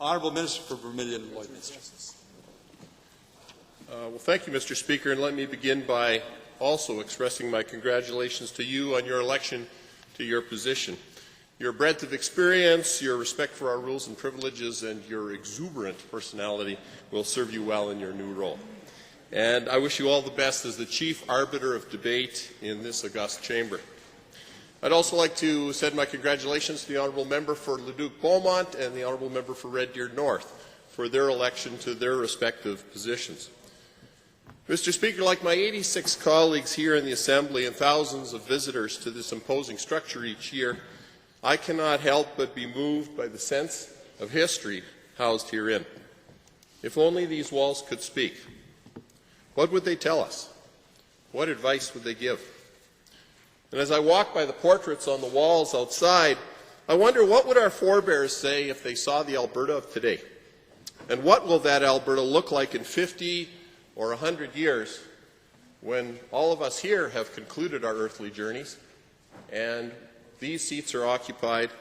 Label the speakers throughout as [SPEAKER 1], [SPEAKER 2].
[SPEAKER 1] Honourable Minister for Vermilion-Lloydminster.
[SPEAKER 2] Well, thank you, Mr. Speaker, and let me begin by also expressing my congratulations to you on your election to your position. Your breadth of experience, your respect for our rules and privileges, and your exuberant personality will serve you well in your new role. And I wish you all the best as the chief arbiter of debate in this august chamber. I'd also like to send my congratulations to the Honourable Member for Leduc-Beaumont and the Honourable Member for Red Deer North for their election to their respective positions. Mr. Speaker, like my 86 colleagues here in the Assembly and thousands of visitors to this imposing structure each year, I cannot help but be moved by the sense of history housed herein. If only these walls could speak. What would they tell us? What advice would they give? And as I walk by the portraits on the walls outside, I wonder what would our forebears say if they saw the Alberta of today? And what will that Alberta look like in 50 or 100 years when all of us here have concluded our earthly journeys and these seats are occupied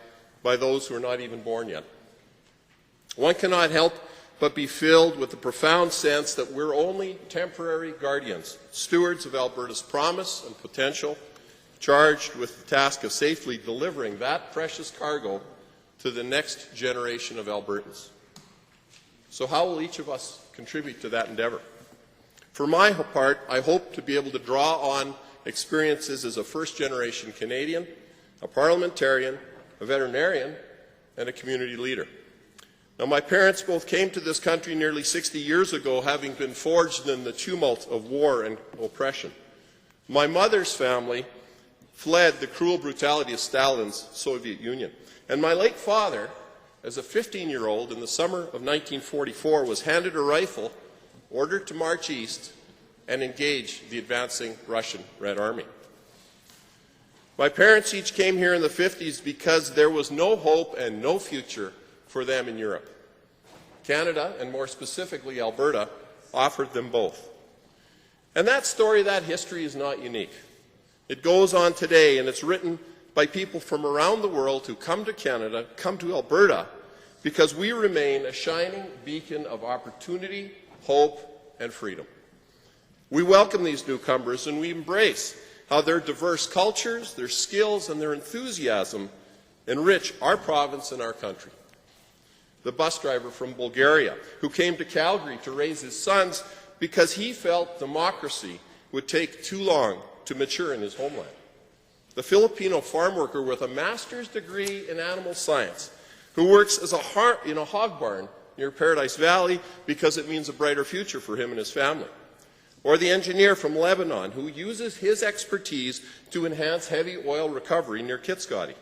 [SPEAKER 2] by those who are not even born yet? One cannot help but be filled with the profound sense that we're only temporary guardians, stewards of Alberta's promise and potential, charged with the task of safely delivering that precious cargo to the next generation of Albertans. So how will each of us contribute to that endeavour? For my part, I hope to be able to draw on experiences as a first-generation Canadian, a parliamentarian, a veterinarian, and a community leader. Now, my parents both came to this country nearly 60 years ago, having been forged in the tumult of war and oppression. My mother's family fled the cruel brutality of Stalin's Soviet Union. And my late father, as a 15-year-old in the summer of 1944, was handed a rifle, ordered to march east, and engage the advancing Russian Red Army. My parents each came here in the 50s because there was no hope and no future for them in Europe. Canada, and more specifically Alberta, offered them both. And that story, that history is not unique. It goes on today, and it's written by people from around the world who come to Canada, come to Alberta, because we remain a shining beacon of opportunity, hope, and freedom. We welcome these newcomers, and we embrace how their diverse cultures, their skills, and their enthusiasm enrich our province and our country. The bus driver from Bulgaria, who came to Calgary to raise his sons because he felt democracy would take too long to mature in his homeland. The Filipino farm worker with a master's degree in animal science, who works as in a hog barn near Paradise Valley because it means a brighter future for him and his family. Or the engineer from Lebanon, who uses his expertise to enhance heavy oil recovery near Kitsgotty.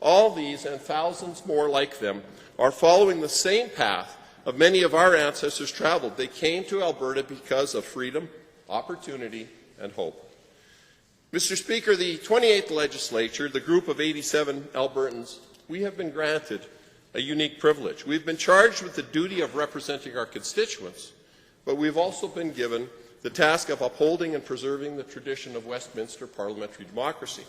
[SPEAKER 2] All these and thousands more like them are following the same path of many of our ancestors traveled. They came to Alberta because of freedom, opportunity, and hope. Mr. Speaker, the 28th Legislature, the group of 87 Albertans, we have been granted a unique privilege. We've been charged with the duty of representing our constituents, but we've also been given the task of upholding and preserving the tradition of Westminster parliamentary democracy.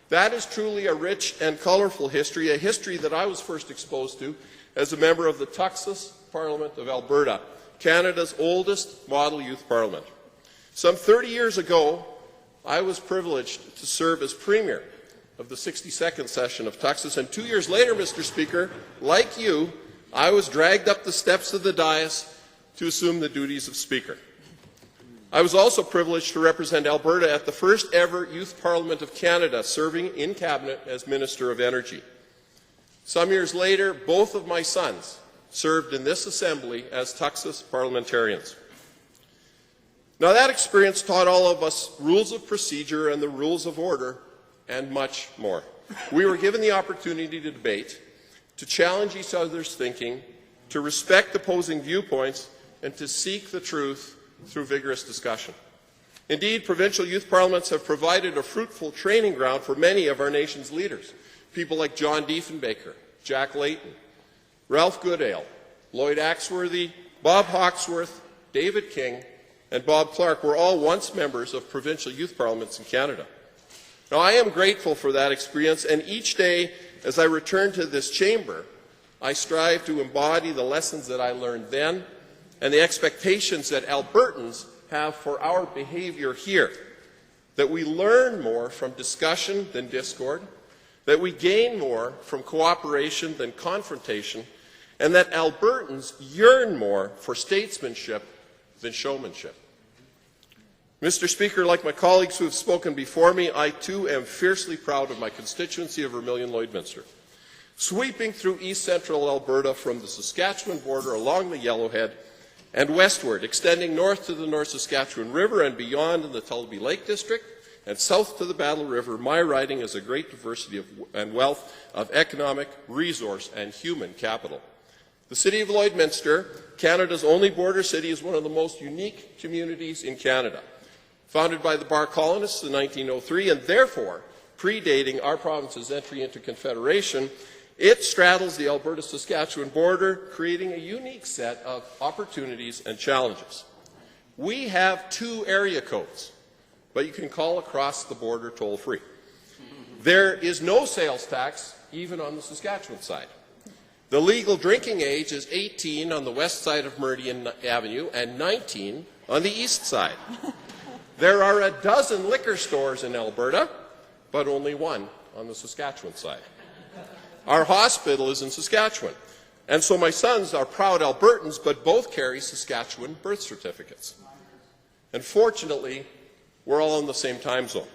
[SPEAKER 2] That is truly a rich and colourful history, a history that I was first exposed to as a member of the Tuxas Parliament of Alberta, Canada's oldest model youth parliament. Some 30 years ago, I was privileged to serve as Premier of the 62nd session of Tuxas, and 2 years later, Mr. Speaker, like you, I was dragged up the steps of the dais to assume the duties of Speaker. I was also privileged to represent Alberta at the first ever Youth Parliament of Canada, serving in Cabinet as Minister of Energy. Some years later, both of my sons served in this Assembly as Tuxas parliamentarians. Now, that experience taught all of us rules of procedure and the rules of order, and much more. We were given the opportunity to debate, to challenge each other's thinking, to respect opposing viewpoints, and to seek the truth through vigorous discussion. Indeed, provincial youth parliaments have provided a fruitful training ground for many of our nation's leaders. People like John Diefenbaker, Jack Layton, Ralph Goodale, Lloyd Axworthy, Bob Hawksworth, David King, and Bob Clark were all once members of provincial youth parliaments in Canada. Now, I am grateful for that experience, and each day as I return to this chamber, I strive to embody the lessons that I learned then and the expectations that Albertans have for our behavior here, that we learn more from discussion than discord, that we gain more from cooperation than confrontation, and that Albertans yearn more for statesmanship than showmanship. Mr. Speaker, like my colleagues who have spoken before me, I too am fiercely proud of my constituency of Vermilion-Lloydminster. Sweeping through east-central Alberta from the Saskatchewan border along the Yellowhead and westward, extending north to the North Saskatchewan River and beyond in the Tullabee Lake District, and south to the Battle River, my riding is a great diversity and wealth of economic, resource, and human capital. The City of Lloydminster, Canada's only border city, is one of the most unique communities in Canada. Founded by the Bar colonists in 1903 and therefore predating our province's entry into Confederation, it straddles the Alberta-Saskatchewan border, creating a unique set of opportunities and challenges. We have 2 area codes, but you can call across the border toll-free. There is no sales tax, even on the Saskatchewan side. The legal drinking age is 18 on the west side of Meridian Avenue and 19 on the east side. There are a dozen liquor stores in Alberta, but only 1 on the Saskatchewan side. Our hospital is in Saskatchewan, and so my sons are proud Albertans, but both carry Saskatchewan birth certificates. And fortunately, we're all in the same time zone.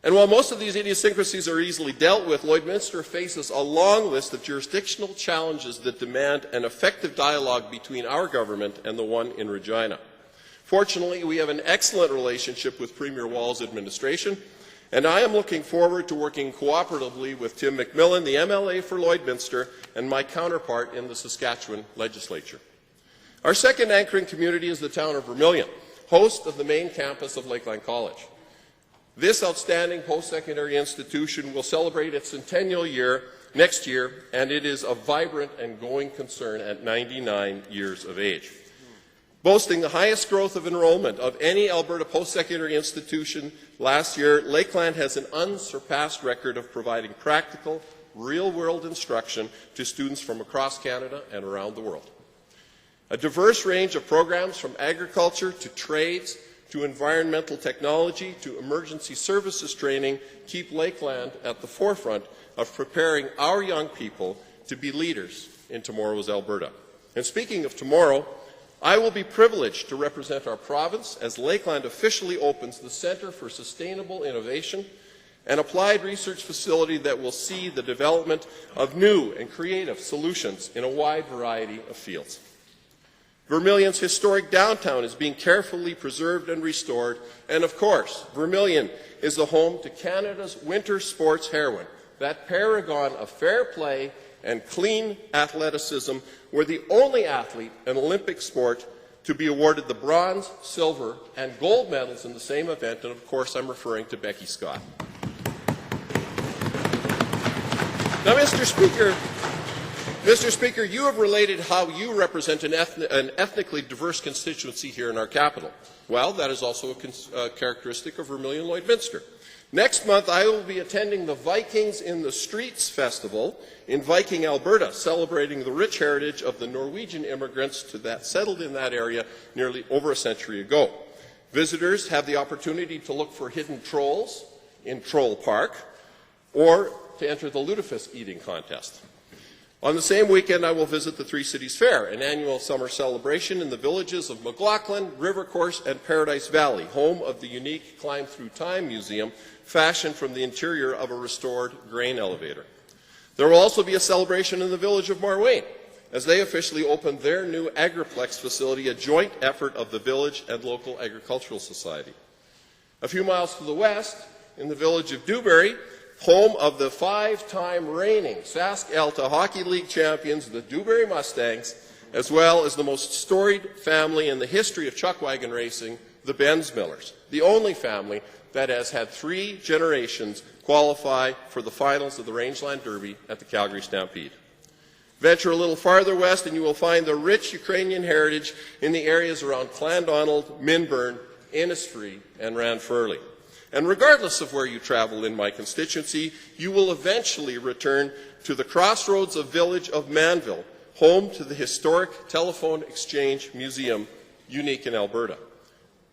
[SPEAKER 2] And while most of these idiosyncrasies are easily dealt with, Lloydminster faces a long list of jurisdictional challenges that demand an effective dialogue between our government and the one in Regina. Fortunately, we have an excellent relationship with Premier Wall's administration, and I am looking forward to working cooperatively with Tim McMillan, the MLA for Lloydminster, and my counterpart in the Saskatchewan Legislature. Our second anchoring community is the town of Vermilion, host of the main campus of Lakeland College. This outstanding post-secondary institution will celebrate its centennial year next year, and it is a vibrant and going concern at 99 years of age. Boasting the highest growth of enrollment of any Alberta post-secondary institution last year, Lakeland has an unsurpassed record of providing practical, real-world instruction to students from across Canada and around the world. A diverse range of programs from agriculture to trades to environmental technology to emergency services training keep Lakeland at the forefront of preparing our young people to be leaders in tomorrow's Alberta. And speaking of tomorrow, I will be privileged to represent our province as Lakeland officially opens the Centre for Sustainable Innovation, an applied research facility that will see the development of new and creative solutions in a wide variety of fields. Vermilion's historic downtown is being carefully preserved and restored, and of course, Vermilion is the home to Canada's winter sports heroine, that paragon of fair play and clean athleticism. We're the only athlete in Olympic sport to be awarded the bronze, silver, and gold medals in the same event, and of course I'm referring to Becky Scott. Now, Mr. Speaker, you have related how you represent an ethnically diverse constituency here in our capital. Well, that is also a characteristic of Vermilion-Lloydminster. Next month, I will be attending the Vikings in the Streets Festival in Viking, Alberta, celebrating the rich heritage of the Norwegian immigrants that settled in that area nearly over a century ago. Visitors have the opportunity to look for hidden trolls in Troll Park or to enter the lutefisk eating contest. On the same weekend, I will visit the Three Cities Fair, an annual summer celebration in the villages of McLaughlin, Rivercourse, and Paradise Valley, home of the unique Climb Through Time Museum, fashioned from the interior of a restored grain elevator. There will also be a celebration in the village of Marwayne, as they officially open their new Agriplex facility, a joint effort of the village and local agricultural society. A few miles to the west, in the village of Dewberry, home of the 5-time reigning Sask Alta Hockey League champions, the Dewberry Mustangs, as well as the most storied family in the history of chuckwagon racing, the Benz Millers, the only family that has had 3 generations qualify for the finals of the Rangeland Derby at the Calgary Stampede. Venture a little farther west and you will find the rich Ukrainian heritage in the areas around Clandonald, Minburn, Innisfree, and Ranfurly. And regardless of where you travel in my constituency, you will eventually return to the crossroads of village of Manville, home to the historic Telephone Exchange Museum, unique in Alberta.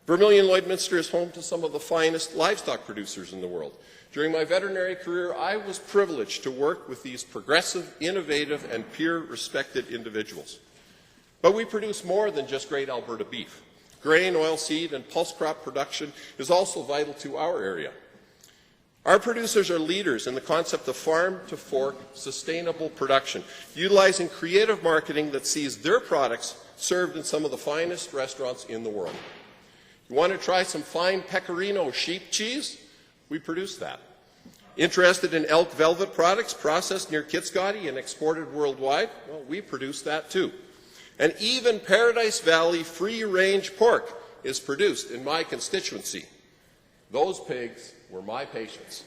[SPEAKER 2] Vermilion-Lloydminster is home to some of the finest livestock producers in the world. During my veterinary career, I was privileged to work with these progressive, innovative, and peer-respected individuals. But we produce more than just great Alberta beef. Grain, oilseed, and pulse crop production is also vital to our area. Our producers are leaders in the concept of farm-to-fork sustainable production, utilizing creative marketing that sees their products served in some of the finest restaurants in the world. You want to try some fine Pecorino sheep cheese? We produce that. Interested in elk velvet products processed near Kitscoty and exported worldwide? Well, we produce that too. And even Paradise Valley free-range pork is produced in my constituency. Those pigs were my patients.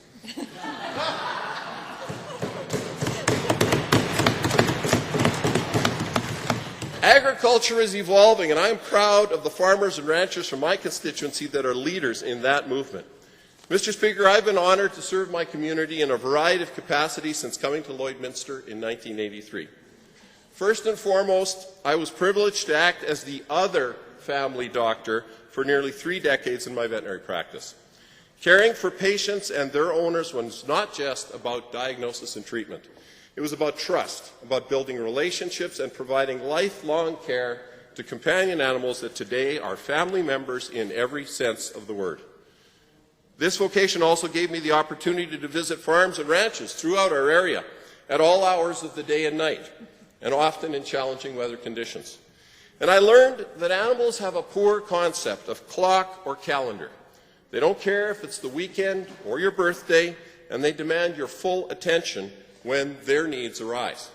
[SPEAKER 2] Agriculture is evolving, and I'm proud of the farmers and ranchers from my constituency that are leaders in that movement. Mr. Speaker, I've been honored to serve my community in a variety of capacities since coming to Lloydminster in 1983. First and foremost, I was privileged to act as the other family doctor for nearly 3 decades in my veterinary practice. Caring for patients and their owners was not just about diagnosis and treatment. It was about trust, about building relationships and providing lifelong care to companion animals that today are family members in every sense of the word. This vocation also gave me the opportunity to visit farms and ranches throughout our area at all hours of the day and night, and often in challenging weather conditions. And I learned that animals have a poor concept of clock or calendar. They don't care if it's the weekend or your birthday, and they demand your full attention when their needs arise.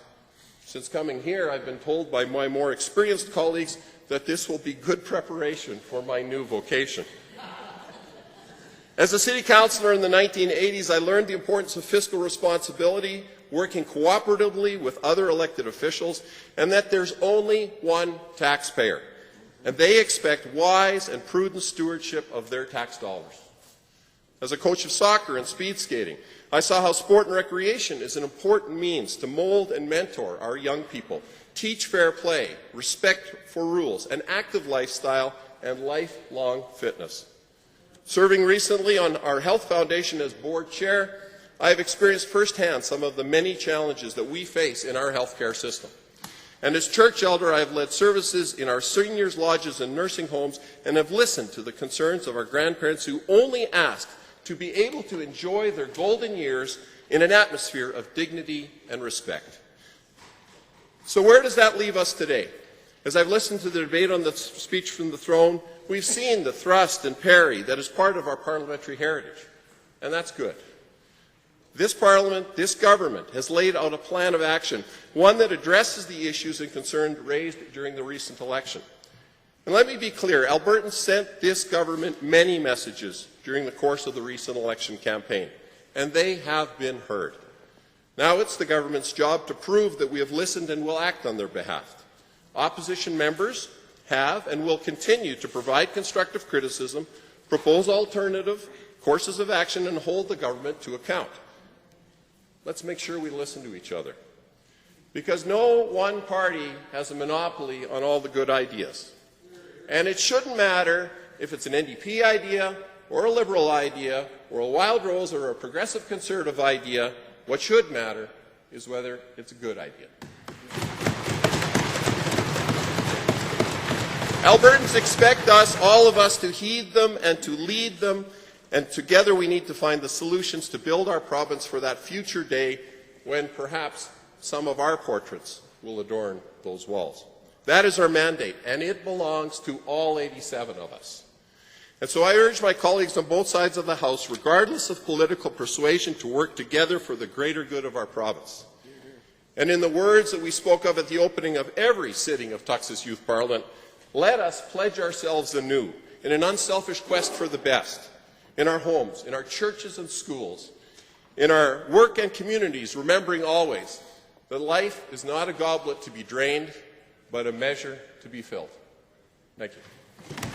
[SPEAKER 2] Since coming here, I've been told by my more experienced colleagues that this will be good preparation for my new vocation. As a city councillor in the 1980s, I learned the importance of fiscal responsibility, working cooperatively with other elected officials, and that there's only one taxpayer, and they expect wise and prudent stewardship of their tax dollars. As a coach of soccer and speed skating, I saw how sport and recreation is an important means to mold and mentor our young people, teach fair play, respect for rules, an active lifestyle, and lifelong fitness. Serving recently on our Health Foundation as board chair, I have experienced firsthand some of the many challenges that we face in our healthcare system. And as church elder, I have led services in our seniors' lodges and nursing homes and have listened to the concerns of our grandparents who only ask to be able to enjoy their golden years in an atmosphere of dignity and respect. So where does that leave us today? As I've listened to the debate on the speech from the throne, we've seen the thrust and parry that is part of our parliamentary heritage, and that's good. This Parliament, this government, has laid out a plan of action, one that addresses the issues and concerns raised during the recent election. And let me be clear, Albertans sent this government many messages during the course of the recent election campaign, and they have been heard. Now it's the government's job to prove that we have listened and will act on their behalf. Opposition members have and will continue to provide constructive criticism, propose alternative courses of action, and hold the government to account. Let's make sure we listen to each other, because no one party has a monopoly on all the good ideas. And it shouldn't matter if it's an NDP idea or a Liberal idea or a Wild Rose or a Progressive Conservative idea. What should matter is whether it's a good idea. Albertans expect us, all of us, to heed them and to lead them, and together we need to find the solutions to build our province for that future day when perhaps some of our portraits will adorn those walls. That is our mandate, and it belongs to all 87 of us. And so I urge my colleagues on both sides of the House, regardless of political persuasion, to work together for the greater good of our province. And in the words that we spoke of at the opening of every sitting of Tux's Youth Parliament, let us pledge ourselves anew in an unselfish quest for the best, in our homes, in our churches and schools, in our work and communities, remembering always that life is not a goblet to be drained, but a measure to be filled. Thank you.